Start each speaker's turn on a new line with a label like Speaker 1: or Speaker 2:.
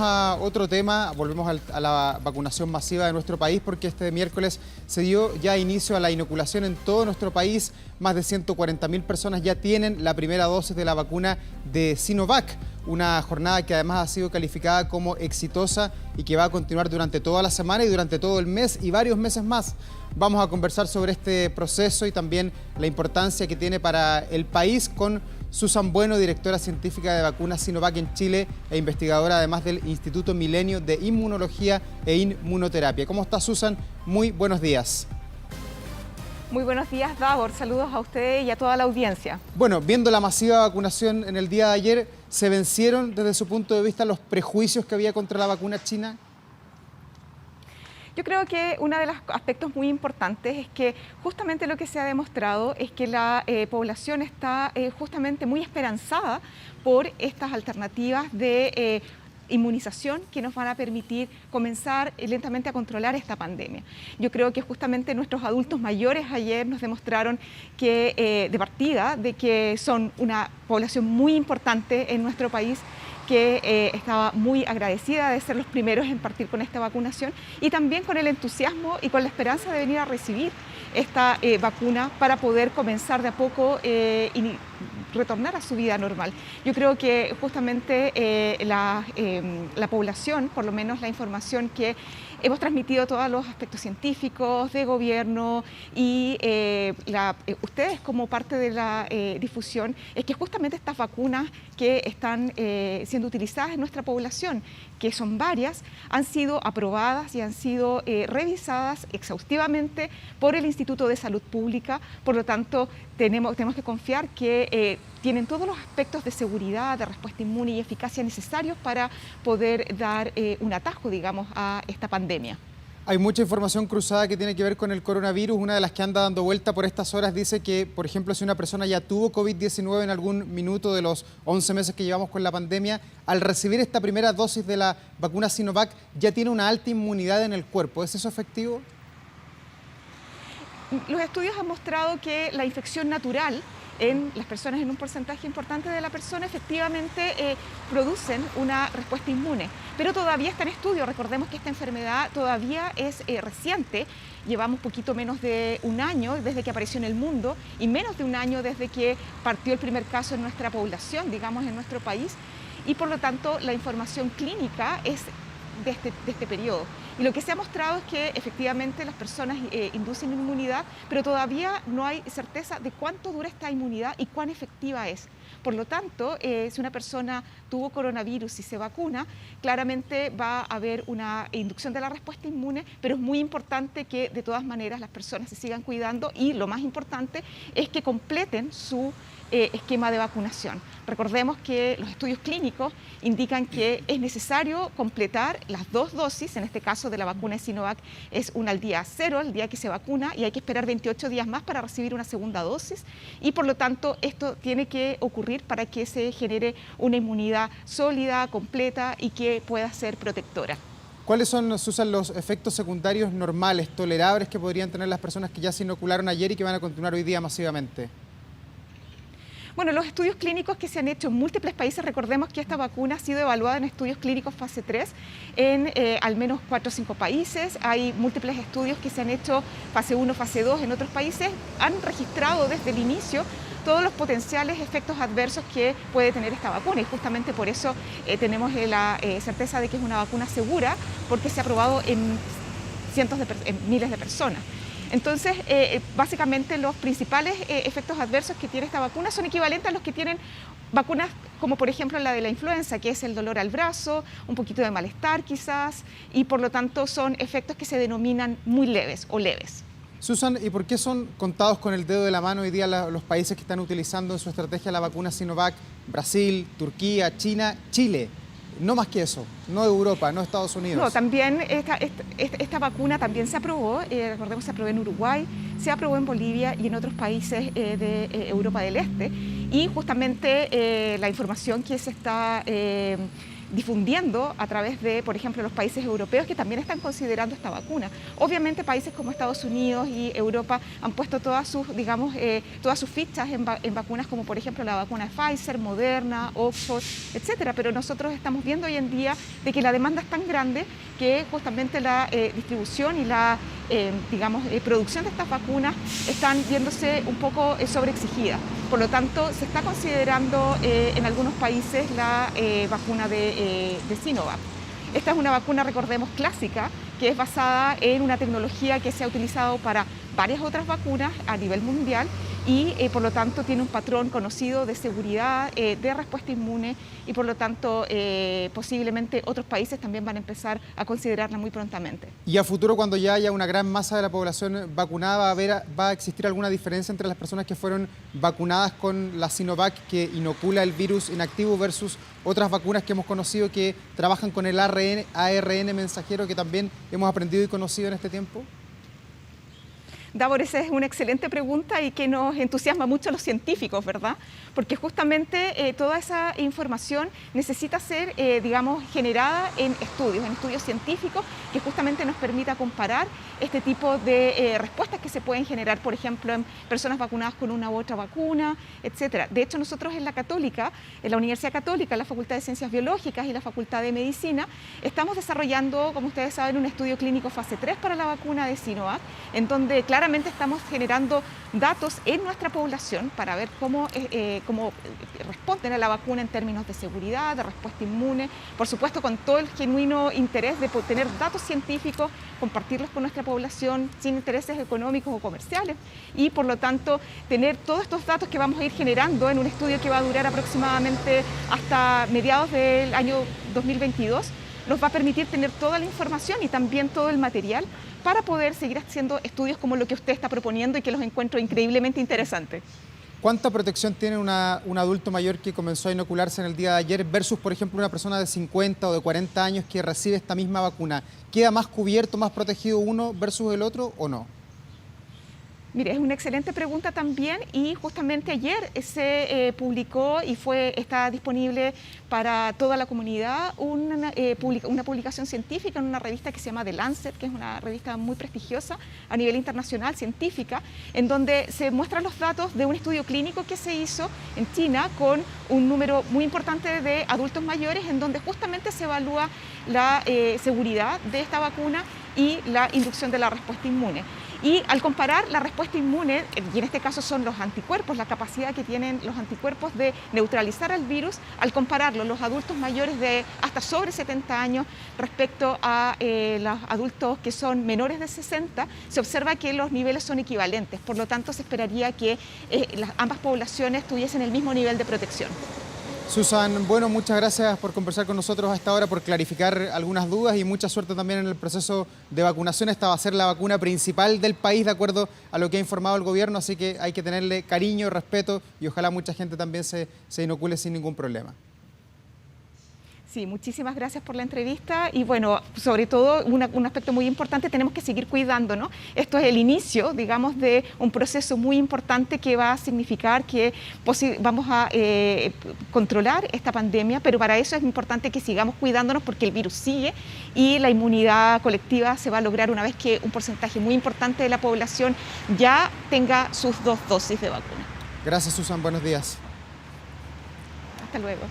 Speaker 1: A otro tema, volvemos a la vacunación masiva de nuestro país porque este miércoles se dio ya inicio a la inoculación en todo nuestro país. Más de 140.000 personas ya tienen la primera dosis de la vacuna de Sinovac, una jornada que además ha sido calificada como exitosa y que va a continuar durante toda la semana y durante todo el mes y varios meses más. Vamos a conversar sobre este proceso y también la importancia que tiene para el país con Susan Bueno, directora científica de vacunas Sinovac en Chile e investigadora además del Instituto Milenio de Inmunología e Inmunoterapia. ¿Cómo está, Susan? Muy buenos días.
Speaker 2: Muy buenos días, Davor. Saludos a usted y a toda la audiencia.
Speaker 1: Bueno, viendo la masiva vacunación en el día de ayer, ¿se vencieron desde su punto de vista los prejuicios que había contra la vacuna china?
Speaker 2: Yo creo que uno de los aspectos muy importantes es que justamente lo que se ha demostrado es que la población está justamente muy esperanzada por estas alternativas de inmunización que nos van a permitir comenzar lentamente a controlar esta pandemia. Yo creo que justamente nuestros adultos mayores ayer nos demostraron que de partida de que son una población muy importante en nuestro país, que estaba muy agradecida de ser los primeros en partir con esta vacunación y también con el entusiasmo y con la esperanza de venir a recibir esta vacuna para poder comenzar de a poco y retornar a su vida normal. Yo creo que justamente la población, por lo menos la información que hemos transmitido todos los aspectos científicos, de gobierno y ustedes como parte de la difusión, es que justamente estas vacunas que están siendo utilizadas en nuestra población, que son varias, han sido aprobadas y han sido revisadas exhaustivamente por el Instituto de Salud Pública. Por lo tanto, tenemos que confiar que tienen todos los aspectos de seguridad, de respuesta inmune y eficacia necesarios para poder dar un atajo, digamos, a esta pandemia.
Speaker 1: Hay mucha información cruzada que tiene que ver con el coronavirus. Una de las que anda dando vuelta por estas horas dice que, por ejemplo, si una persona ya tuvo COVID-19 en algún minuto de los 11 meses que llevamos con la pandemia, al recibir esta primera dosis de la vacuna Sinovac ya tiene una alta inmunidad en el cuerpo. ¿Es eso efectivo?
Speaker 2: Los estudios han mostrado que la infección natural en las personas, en un porcentaje importante de la persona, efectivamente producen una respuesta inmune. Pero todavía está en estudio. Recordemos que esta enfermedad todavía es reciente. Llevamos poquito menos de un año desde que apareció en el mundo y menos de un año desde que partió el primer caso en nuestra población, digamos, en nuestro país. Y por lo tanto, la información clínica es de este periodo. Y lo que se ha mostrado es que efectivamente las personas inducen inmunidad, pero todavía no hay certeza de cuánto dura esta inmunidad y cuán efectiva es. Por lo tanto, si una persona tuvo coronavirus y se vacuna, claramente va a haber una inducción de la respuesta inmune, pero es muy importante que de todas maneras las personas se sigan cuidando y lo más importante es que completen su esquema de vacunación. Recordemos que los estudios clínicos indican que es necesario completar las 2 dosis, en este caso de la vacuna de Sinovac es una al día 0, el día que se vacuna, y hay que esperar 28 días más para recibir una segunda dosis y por lo tanto esto tiene que ocurrir para que se genere una inmunidad sólida, completa y que pueda ser protectora.
Speaker 1: ¿Cuáles son, Susan, los efectos secundarios normales, tolerables que podrían tener las personas que ya se inocularon ayer y que van a continuar hoy día masivamente?
Speaker 2: Bueno, los estudios clínicos que se han hecho en múltiples países, recordemos que esta vacuna ha sido evaluada en estudios clínicos fase 3 en al menos 4 o 5 países. Hay múltiples estudios que se han hecho fase 1, fase 2 en otros países. Han registrado desde el inicio todos los potenciales efectos adversos que puede tener esta vacuna y justamente por eso tenemos la certeza de que es una vacuna segura porque se ha probado en miles de personas. Entonces, básicamente los principales efectos adversos que tiene esta vacuna son equivalentes a los que tienen vacunas como por ejemplo la de la influenza, que es el dolor al brazo, un poquito de malestar quizás, y por lo tanto son efectos que se denominan muy leves o leves.
Speaker 1: Susan, ¿y por qué son contados con el dedo de la mano hoy día los países que están utilizando en su estrategia la vacuna Sinovac? Brasil, Turquía, China, Chile. No más que eso, no Europa, no Estados Unidos.
Speaker 2: No, también esta vacuna también se aprobó, recordemos se aprobó en Uruguay, se aprobó en Bolivia y en otros países de Europa del Este. Y justamente la información que se está difundiendo a través de, por ejemplo, los países europeos que también están considerando esta vacuna. Obviamente países como Estados Unidos y Europa han puesto todas sus, digamos, todas sus fichas en vacunas como por ejemplo la vacuna de Pfizer, Moderna, Oxford, etcétera. Pero nosotros estamos viendo hoy en día de que la demanda es tan grande que justamente la distribución y la digamos, producción de estas vacunas están viéndose un poco sobreexigidas. Por lo tanto, se está considerando en algunos países la vacuna de Sinovac. Esta es una vacuna, recordemos, clásica, que es basada en una tecnología que se ha utilizado para varias otras vacunas a nivel mundial y por lo tanto tiene un patrón conocido de seguridad, de respuesta inmune y por lo tanto posiblemente otros países también van a empezar a considerarla muy prontamente.
Speaker 1: Y a futuro, cuando ya haya una gran masa de la población vacunada, ¿va a existir alguna diferencia entre las personas que fueron vacunadas con la Sinovac, que inocula el virus inactivo, versus otras vacunas que hemos conocido que trabajan con el ARN mensajero, que también hemos aprendido y conocido en este tiempo?
Speaker 2: Davor, esa es una excelente pregunta y que nos entusiasma mucho a los científicos, ¿verdad? Porque justamente toda esa información necesita ser, digamos, generada en estudios científicos que justamente nos permita comparar este tipo de respuestas que se pueden generar, por ejemplo, en personas vacunadas con una u otra vacuna, etcétera. De hecho, nosotros en la Católica, en la Universidad Católica, en la Facultad de Ciencias Biológicas y la Facultad de Medicina, estamos desarrollando, como ustedes saben, un estudio clínico fase 3 para la vacuna de Sinovac, en donde claramente estamos generando datos en nuestra población para ver cómo responden a la vacuna en términos de seguridad, de respuesta inmune, por supuesto con todo el genuino interés de tener datos científicos, compartirlos con nuestra población sin intereses económicos o comerciales y por lo tanto tener todos estos datos que vamos a ir generando en un estudio que va a durar aproximadamente hasta mediados del año 2022, nos va a permitir tener toda la información y también todo el material para poder seguir haciendo estudios como lo que usted está proponiendo y que los encuentro increíblemente interesantes.
Speaker 1: ¿Cuánta protección tiene un adulto mayor que comenzó a inocularse en el día de ayer versus, por ejemplo, una persona de 50 o de 40 años que recibe esta misma vacuna? ¿Queda más cubierto, más protegido uno versus el otro o no?
Speaker 2: Mire, es una excelente pregunta también y justamente ayer se publicó y está disponible para toda la comunidad una publicación científica en una revista que se llama The Lancet, que es una revista muy prestigiosa a nivel internacional, científica, en donde se muestran los datos de un estudio clínico que se hizo en China con un número muy importante de adultos mayores, en donde justamente se evalúa la seguridad de esta vacuna y la inducción de la respuesta inmune. Y al comparar la respuesta inmune, y en este caso son los anticuerpos, la capacidad que tienen los anticuerpos de neutralizar al virus, al compararlo los adultos mayores de hasta sobre 70 años respecto a los adultos que son menores de 60, se observa que los niveles son equivalentes. Por lo tanto, se esperaría que ambas poblaciones tuviesen el mismo nivel de protección.
Speaker 1: Susan, bueno, muchas gracias por conversar con nosotros hasta ahora, por clarificar algunas dudas y mucha suerte también en el proceso de vacunación. Esta va a ser la vacuna principal del país, de acuerdo a lo que ha informado el gobierno, así que hay que tenerle cariño, respeto y ojalá mucha gente también se inocule sin ningún problema.
Speaker 2: Sí, muchísimas gracias por la entrevista y bueno, sobre todo un aspecto muy importante, tenemos que seguir cuidándonos. Esto es el inicio, digamos, de un proceso muy importante que va a significar que vamos a controlar esta pandemia, pero para eso es importante que sigamos cuidándonos porque el virus sigue y la inmunidad colectiva se va a lograr una vez que un porcentaje muy importante de la población ya tenga sus 2 dosis de vacuna.
Speaker 1: Gracias, Susan. Buenos días.
Speaker 2: Hasta luego.